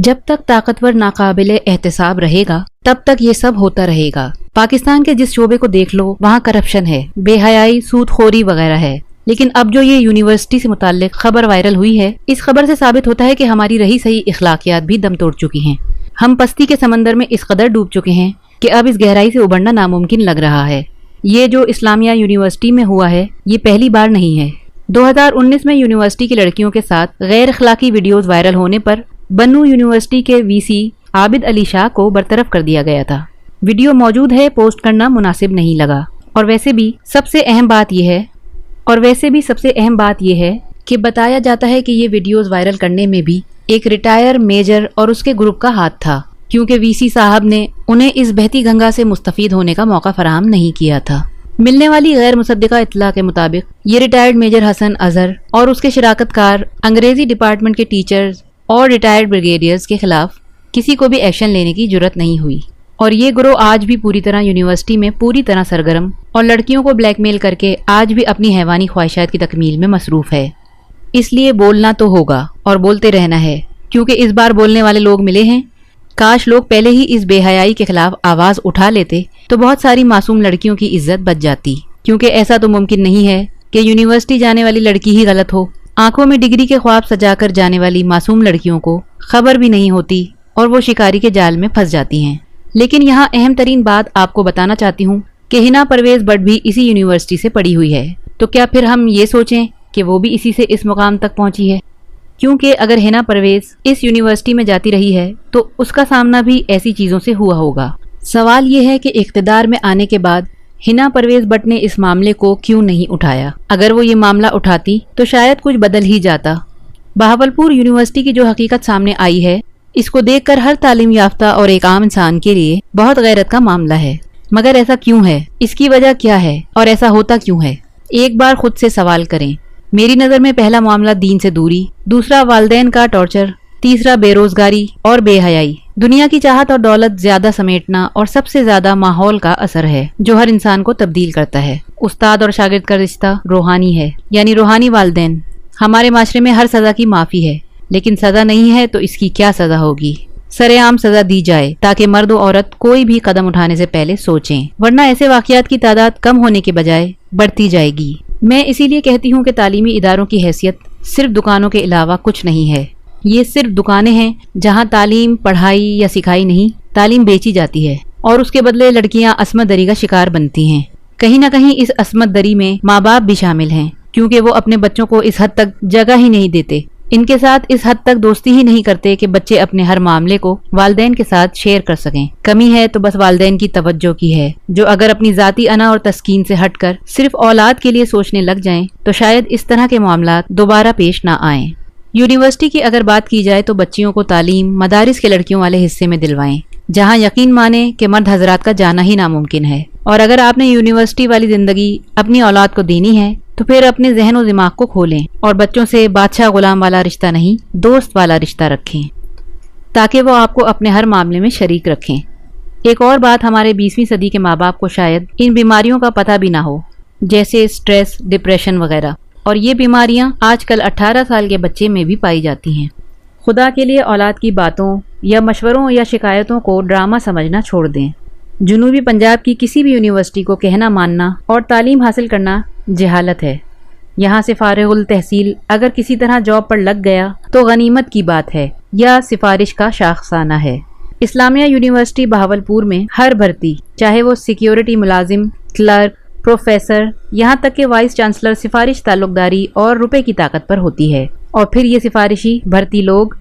जब तक ताकतवर नाकाबिले एहतसाब रहेगा तब तक ये सब होता रहेगा। पाकिस्तान के जिस शोबे को देख लो वहाँ करप्शन है, बेहयाई, सूदखोरी वगैरह है। लेकिन अब जो ये यूनिवर्सिटी से मुताल्लिक खबर वायरल हुई है, इस खबर से साबित होता है कि हमारी रही सही इखलाकियात भी दम तोड़ चुकी हैं। हम पस्ती के समंदर में इस कदर डूब चुके हैं कि अब इस गहराई से उबरना नामुमकिन लग रहा है। ये जो इस्लामिया यूनिवर्सिटी में हुआ है ये पहली बार नहीं है। 2019 में यूनिवर्सिटी की लड़कियों के साथ गैर अखलाकी वीडियोस वायरल होने पर बन्नू यूनिवर्सिटी के वीसी आबिद अली शाह को बरतरफ कर दिया गया था। वीडियो मौजूद है, पोस्ट करना मुनासिब नहीं लगा। और वैसे भी सबसे अहम बात यह है कि बताया जाता है कि ये वीडियोस वायरल करने में भी एक रिटायर मेजर और उसके ग्रुप का हाथ था, क्योंकि वीसी साहब ने उन्हें इस बहती गंगा से मुस्तफीद होने का मौका फराहम नहीं किया था। मिलने वाली गैर मुसद्दिका इत्तला के मुताबिक ये रिटायर्ड मेजर हसन अजहर और उसके शिराकतकार अंग्रेजी डिपार्टमेंट के टीचर्स और रिटायर्ड ब्रिगेडियर्स के खिलाफ किसी को भी एक्शन लेने की जुर्रत नहीं हुई। और ये गिरोह आज भी पूरी तरह यूनिवर्सिटी में पूरी तरह सरगर्म और लड़कियों को ब्लैकमेल करके आज भी अपनी हैवानी ख्वाहिशात की तकमील में मसरूफ है। इसलिए बोलना तो होगा और बोलते रहना है, क्योंकि इस बार बोलने वाले लोग मिले हैं। काश लोग पहले ही इस बेहयाई के खिलाफ आवाज उठा लेते तो बहुत सारी मासूम लड़कियों की इज्जत बच जाती, क्योंकि ऐसा तो मुमकिन नहीं है कि यूनिवर्सिटी जाने वाली लड़की ही गलत हो। आंखों में डिग्री के ख्वाब सजाकर जाने वाली मासूम लड़कियों को खबर भी नहीं होती और वो शिकारी के जाल में फंस जाती हैं। लेकिन यहाँ अहम तरीन बात आपको बताना चाहती हूँ कि हिना परवेज बट भी इसी यूनिवर्सिटी से पढ़ी हुई है, तो क्या फिर हम ये सोचें कि वो भी इसी से इस मुकाम तक पहुंची है? क्योंकि अगर हिना परवेज इस यूनिवर्सिटी में जाती रही है तो उसका सामना भी ऐसी चीजों से हुआ होगा। सवाल ये है कि इख्तिदार में आने के बाद हिना परवेज बट ने इस मामले को क्यों नहीं उठाया? अगर वो ये मामला उठाती तो शायद कुछ बदल ही जाता। बहावलपुर यूनिवर्सिटी की जो हकीकत सामने आई है, इसको देखकर हर तालीम याफ्ता और एक आम इंसान के लिए बहुत गैरत का मामला है। मगर ऐसा क्यों है? इसकी वजह क्या है और ऐसा होता क्यों है? एक बार खुद से सवाल करें। मेरी नज़र में पहला मामला दीन से दूरी, दूसरा वालिदैन का टॉर्चर, तीसरा बेरोजगारी और बेहयाई, दुनिया की चाहत और दौलत ज्यादा समेटना और सबसे ज्यादा माहौल का असर है जो हर इंसान को तब्दील करता है। उस्ताद और शागिर्द का रिश्ता रूहानी है, यानी रूहानी वालिदैन। हमारे माशरे में हर सजा की माफी है, लेकिन सजा नहीं है तो इसकी क्या सजा होगी? सरेआम सजा दी जाए ताकि मर्द और औरत कोई भी कदम उठाने से पहले सोचें, वरना ऐसे वाकयात की तादाद कम होने के बजाय बढ़ती जाएगी। मैं इसीलिए कहती हूँ कि तालीमी इदारों की हैसियत सिर्फ दुकानों के अलावा कुछ नहीं है। ये सिर्फ दुकानें हैं जहाँ तालीम पढ़ाई या सिखाई नहीं, तालीम बेची जाती है और उसके बदले लड़कियाँ असमत दरी का शिकार बनती हैं। कहीं ना कहीं इस असमत दरी में माँ बाप भी शामिल हैं, क्योंकि वो अपने बच्चों को इस हद तक जगह ही नहीं देते, इनके साथ इस हद तक दोस्ती ही नहीं करते कि बच्चे अपने हर मामले को वालिदैन के साथ शेयर कर सकें। कमी है तो बस वालिदैन की तवज्जो की है, जो अगर अपनी जाती अना और तस्कीन से हटकर सिर्फ औलाद के लिए सोचने लग जाएं तो शायद इस तरह के मामला दोबारा पेश ना आएं। यूनिवर्सिटी की अगर बात की जाए तो बच्चियों को तालीम मदारिस के लड़कियों वाले हिस्से में दिलवाएं, जहाँ यकीन माने कि मर्द हजरात का जाना ही नामुमकिन है। और अगर आपने यूनिवर्सिटी वाली जिंदगी अपनी औलाद को देनी है तो फिर अपने जहन और दिमाग को खोलें और बच्चों से बादशाह गुलाम वाला रिश्ता नहीं, दोस्त वाला रिश्ता रखें, ताकि वो आपको अपने हर मामले में शरीक रखें। एक और बात, हमारे 20वीं सदी के माँ बाप को शायद इन बीमारियों का पता भी ना हो, जैसे स्ट्रेस, डिप्रेशन वगैरह। और ये बीमारियां आजकल 18 साल के बच्चे में भी पाई जाती हैं। खुदा के लिए औलाद की बातों या मशवरों या शिकायतों को ड्रामा समझना छोड़ दें। जनूबी पंजाब की किसी भी यूनिवर्सिटी को कहना मानना और तालीम हासिल करना जहालत है। यहाँ से फारिगुल तहसील अगर किसी तरह जॉब पर लग गया तो गनीमत की बात है या सिफारिश का शाखसाना है। इस्लामिया यूनिवर्सिटी बहावलपुर में हर भर्ती, चाहे वो सिक्योरिटी मुलाजिम, क्लर्क, प्रोफेसर, यहाँ तक के वाइस चांसलर, सिफारिश ताल्लुकदारी और रुपए की ताकत पर होती है। और फिर ये सिफारिशी भर्ती लोग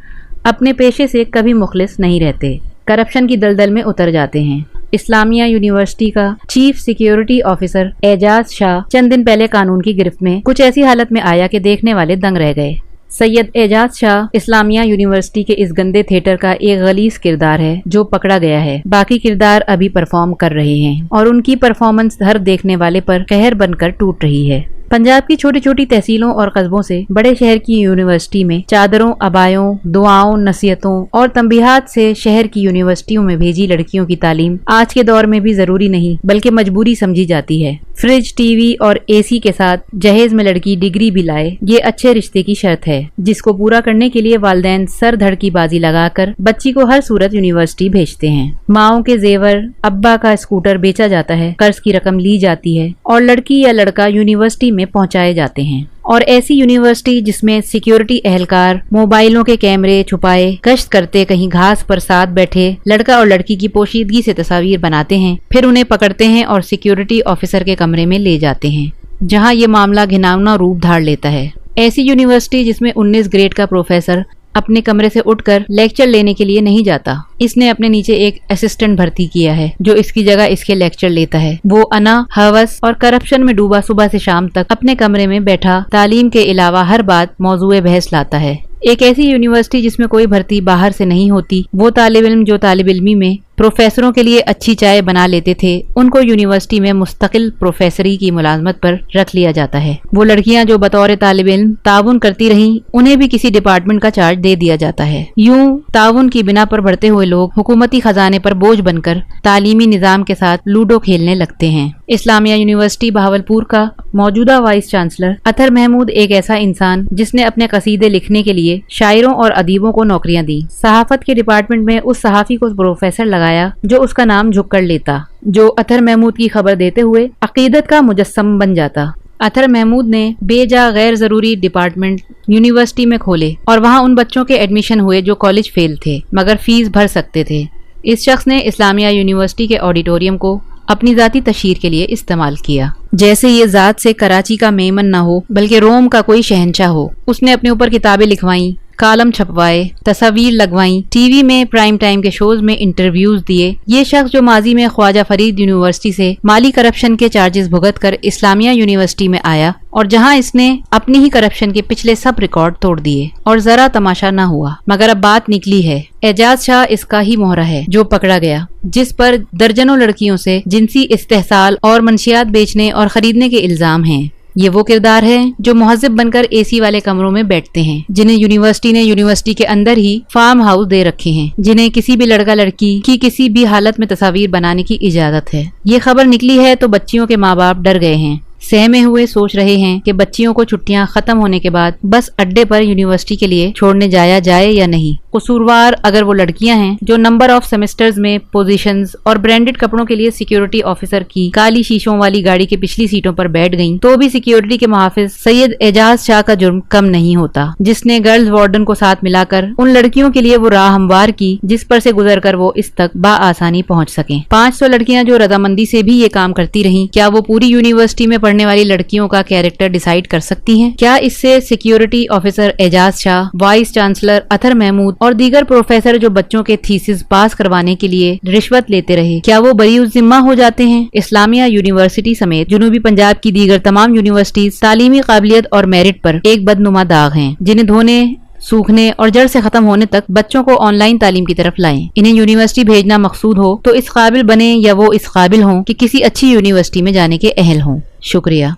अपने पेशे से कभी मुखलिस नहीं रहते, करप्शन की दलदल में उतर जाते हैं। इस्लामिया यूनिवर्सिटी का chief security officer Ejaz Shah चंद दिन पहले कानून की गिरफ्त में कुछ ऐसी हालत में आया कि देखने वाले दंग रह गए। सैयद एजाज शाह इस्लामिया यूनिवर्सिटी के इस गंदे थिएटर का एक गलीज किरदार है जो पकड़ा गया है। बाकी किरदार अभी परफॉर्म कर रहे हैं और उनकी परफॉर्मेंस हर देखने वाले पर कहर बनकर टूट रही है। पंजाब की छोटी छोटी तहसीलों और कस्बों से बड़े शहर की यूनिवर्सिटी में चादरों, अबायों, दुआओं, नसीहतों और तंबीहात से शहर की यूनिवर्सिटियों में भेजी लड़कियों की तालीम आज के दौर में भी जरूरी नहीं बल्कि मजबूरी समझी जाती है। फ्रिज, टीवी और एसी के साथ जहेज में लड़की डिग्री भी लाए, ये अच्छे रिश्ते की शर्त है, जिसको पूरा करने के लिए वालिदैन सर धड़ की बाजी लगाकर बच्ची को हर सूरत यूनिवर्सिटी भेजते हैं। माओं के जेवर, अब्बा का स्कूटर बेचा जाता है, कर्ज की रकम ली जाती है और लड़की या लड़का यूनिवर्सिटी में पहुंचाए जाते हैं। और ऐसी यूनिवर्सिटी जिसमें सिक्योरिटी एहलकार मोबाइलों के कैमरे छुपाए गश्त करते कहीं घास पर साथ बैठे लड़का और लड़की की पोशीदगी से तस्वीर बनाते हैं, फिर उन्हें पकड़ते हैं और सिक्योरिटी ऑफिसर के कमरे में ले जाते हैं, जहां ये मामला घिनौना रूप धार लेता है। ऐसी यूनिवर्सिटी जिसमें 19 ग्रेड का प्रोफेसर अपने कमरे से उठकर लेक्चर लेने के लिए नहीं जाता, इसने अपने नीचे एक असिस्टेंट भर्ती किया है जो इसकी जगह इसके लेक्चर लेता है। वो अना, हवस और करप्शन में डूबा सुबह से शाम तक अपने कमरे में बैठा तालीम के अलावा हर बात मौजूए बहस लाता है। एक ऐसी यूनिवर्सिटी जिसमें कोई भर्ती बाहर से नहीं होती, वो तालिब इल्म जो तालिब इल्मी में प्रोफेसरों के लिए अच्छी चाय बना लेते थे, उनको यूनिवर्सिटी में मुस्तकिल प्रोफेसरी की मुलाजमत पर रख लिया जाता है। वो लड़कियां जो बतौर तालिब इल्म ताउन करती रहीं, उन्हें भी किसी डिपार्टमेंट का चार्ज दे दिया जाता है। यूं ताउन की बिना पर बढ़ते हुए लोग हुकूमती खजाने पर बोझ बनकर तालीमी निजाम के साथ लूडो खेलने लगते हैं। इस्लामिया यूनिवर्सिटी बहावलपुर का मौजूदा वाइस चांसलर अतर महमूद एक ऐसा इंसान जिसने अपने कसीदे लिखने के लिए शायरों और अदीबों को नौकरियां दी। सहाफत के डिपार्टमेंट में उस सहाफी को प्रोफेसर लगाया जो उसका नाम झुक कर लेता, जो अतर महमूद की खबर देते हुए अकीदत का मुजस्सम बन जाता। अतर महमूद ने बेजा गैर जरूरी डिपार्टमेंट यूनिवर्सिटी में खोले और वहां उन बच्चों के एडमिशन हुए जो कॉलेज फेल थे मगर फीस भर सकते थे। इस शख्स ने इस्लामिया यूनिवर्सिटी के ऑडिटोरियम को अपनी जाती तशहीर के लिए इस्तेमाल किया, जैसे ये जात से कराची का मेमन न हो बल्कि रोम का कोई शहंशाह हो। उसने अपने ऊपर किताबें लिखवाई, कालम छपवाए, तस्वीर लगवाई, टीवी में प्राइम टाइम के शोज में इंटरव्यूज दिए। ये शख्स जो माजी में ख्वाजा फरीद यूनिवर्सिटी से माली करप्शन के चार्जेस भुगत कर इस्लामिया यूनिवर्सिटी में आया और जहां इसने अपनी ही करप्शन के पिछले सब रिकॉर्ड तोड़ दिए और जरा तमाशा न हुआ। मगर अब बात निकली है। एजाज शाह इसका ही मोहरा है जो पकड़ा गया, जिस पर दर्जनों लड़कियों से जिनसी इस्तेहसाल और मंशियात बेचने और खरीदने के इल्जाम हैं। ये वो किरदार है जो मुहज्जिब बनकर एसी वाले कमरों में बैठते हैं, जिन्हें यूनिवर्सिटी ने यूनिवर्सिटी के अंदर ही फार्म हाउस दे रखे हैं, जिन्हें किसी भी लड़का लड़की की किसी भी हालत में तस्वीर बनाने की इजाजत है। ये खबर निकली है तो बच्चियों के माँ बाप डर गए हैं, सहमे हुए सोच रहे हैं कि बच्चियों को छुट्टियां खत्म होने के बाद बस अड्डे पर यूनिवर्सिटी के लिए छोड़ने जाया जाए या नहीं। कसूरवार अगर वो लड़कियां हैं जो नंबर ऑफ सेमेस्टर्स में पोजीशंस और ब्रांडेड कपड़ों के लिए सिक्योरिटी ऑफिसर की काली शीशों वाली गाड़ी के पिछली सीटों पर बैठ गईं, तो भी सिक्योरिटी के मुहाफिज सैयद एजाज शाह का जुर्म कम नहीं होता, जिसने गर्ल्स वार्डन को साथ मिलाकर उन लड़कियों के लिए वो राह हमवार की जिस पर से गुजर कर वो इस तक बाआसानी पहुँच सके। 500 लड़कियां जो रजामंदी से भी ये काम करती रही, क्या वो पूरी यूनिवर्सिटी में पढ़ने वाली लड़कियों का कैरेक्टर डिसाइड कर सकती हैं? क्या इससे security officer Ejaz Shah, vice chancellor Athar Mahmood और दीगर प्रोफेसर जो बच्चों के थीसिस पास करवाने के लिए रिश्वत लेते रहे, क्या वो बरीउज़ जिम्मा हो जाते हैं? इस्लामिया यूनिवर्सिटी समेत जुनूबी पंजाब की दीगर तमाम यूनिवर्सिटीज तालीमी काबिलियत और मेरिट पर एक बदनुमा दाग हैं, जिन्हें धोने, सूखने और जड़ से खत्म होने तक बच्चों को ऑनलाइन तालीम की तरफ लाएं। इन्हें यूनिवर्सिटी भेजना मकसूद हो तो इस काबिल बने या वो इस काबिल हों कि किसी अच्छी यूनिवर्सिटी में जाने के अहल हों। शुक्रिया।